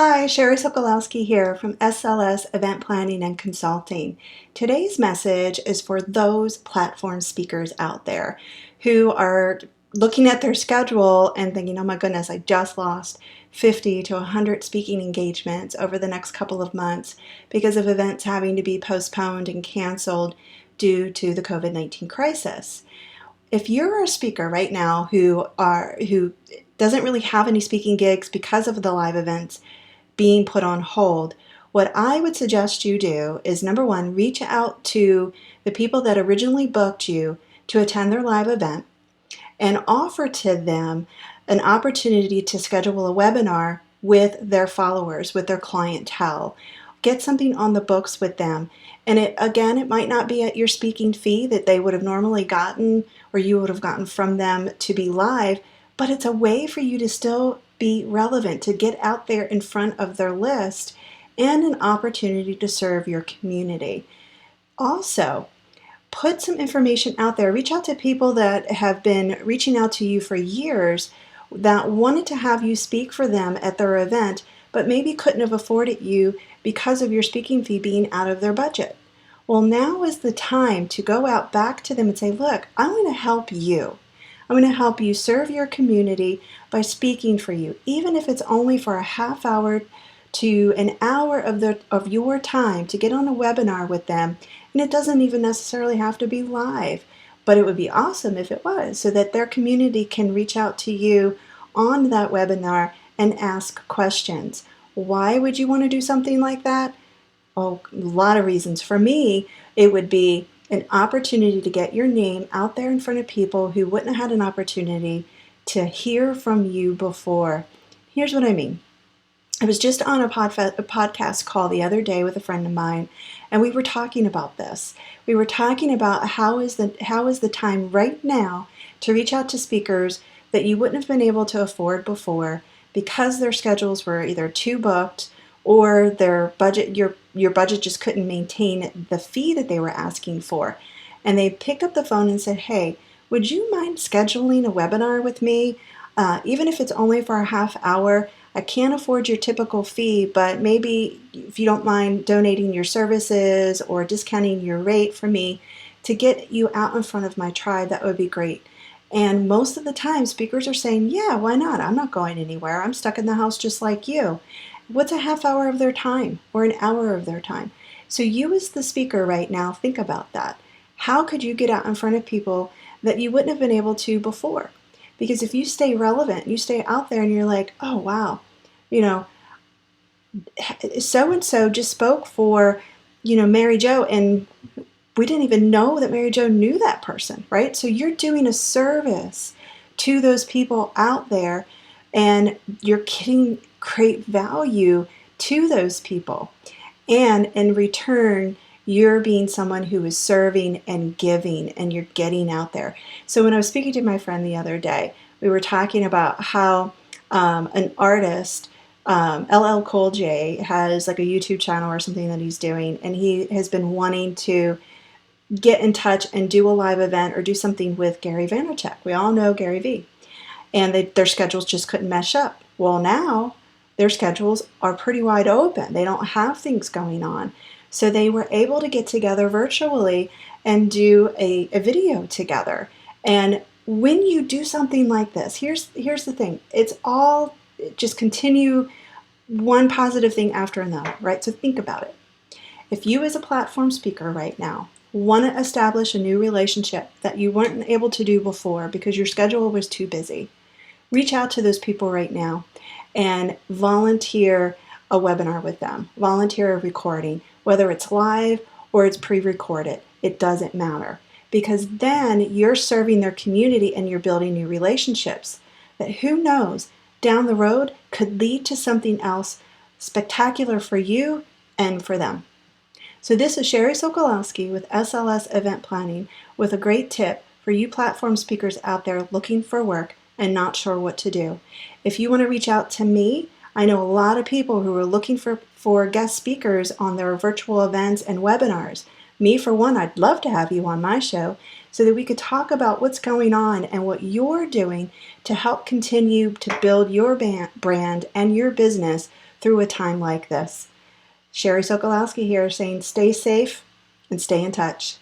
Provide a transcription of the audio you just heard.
Hi, Sherry Sokolowski here from SLS Event Planning and Consulting. Today's message is for those platform speakers out there who are looking at their schedule and thinking, oh my goodness, I just lost 50 to 100 speaking engagements over the next couple of months because of events having to be postponed and canceled due to the COVID-19 crisis. If you're a speaker right now who doesn't really have any speaking gigs because of the live events being put on hold, what I would suggest you do is, number one, reach out to the people that originally booked you to attend their live event and offer to them an opportunity to schedule a webinar with their followers, with their clientele. Get something on the books with them. And it might not be at your speaking fee that they would have normally gotten or you would have gotten from them to be live, but it's a way for you to still be relevant, to get out there in front of their list, and an opportunity to serve your community. Also, put some information out there. Reach out to people that have been reaching out to you for years that wanted to have you speak for them at their event, but maybe couldn't have afforded you because of your speaking fee being out of their budget. Well, now is the time to go out back to them and say, look, I'm going to help you. I'm going to help you serve your community by speaking for you, even if it's only for a half hour to an hour of your time to get on a webinar with them. And it doesn't even necessarily have to be live, but it would be awesome if it was, so that their community can reach out to you on that webinar and ask questions. Why would you want to do something like that? Oh, a lot of reasons. For me, it would be an opportunity to get your name out there in front of people who wouldn't have had an opportunity to hear from you before. Here's what I mean. I was just on a podcast call the other day with a friend of mine, and we were talking about this. We were talking about how is the time right now to reach out to speakers that you wouldn't have been able to afford before because their schedules were either too booked or their budget, your budget just couldn't maintain the fee that they were asking for. And they picked up the phone and said, hey, would you mind scheduling a webinar with me? Even if it's only for a half hour, I can't afford your typical fee, but maybe if you don't mind donating your services or discounting your rate for me to get you out in front of my tribe, that would be great. And most of the time, speakers are saying, yeah, why not? I'm not going anywhere. I'm stuck in the house just like you. What's a half hour of their time or an hour of their time? So you as the speaker right now, think about that. How could you get out in front of people that you wouldn't have been able to before? Because if you stay relevant, you stay out there and you're like, oh, wow, so-and-so just spoke for, Mary Jo, and we didn't even know that Mary Jo knew that person, right? So you're doing a service to those people out there, and you're getting great value to those people. And in return, you're being someone who is serving and giving, and you're getting out there. So when I was speaking to my friend the other day, we were talking about how an artist, LL Cool J, has like a YouTube channel or something that he's doing, and he has been wanting to get in touch and do a live event or do something with Gary Vaynerchuk. We all know Gary V. And their schedules just couldn't mesh up. Well, now their schedules are pretty wide open. They don't have things going on. So they were able to get together virtually and do a video together. And when you do something like this, here's the thing. It's all just continue one positive thing after another, right? So think about it. If you as a platform speaker right now want to establish a new relationship that you weren't able to do before because your schedule was too busy, reach out to those people right now and volunteer a webinar with them. Volunteer a recording, whether it's live or it's pre-recorded. It doesn't matter, because then you're serving their community and you're building new relationships that, who knows, down the road could lead to something else spectacular for you and for them. So this is Sherry Sokolowski with SLS Event Planning with a great tip for you platform speakers out there looking for work and not sure what to do. If you want to reach out to me, I know a lot of people who are looking for guest speakers on their virtual events and webinars. Me, for one, I'd love to have you on my show so that we could talk about what's going on and what you're doing to help continue to build your brand and your business through a time like this. Sherry Sokolowski here saying stay safe and stay in touch.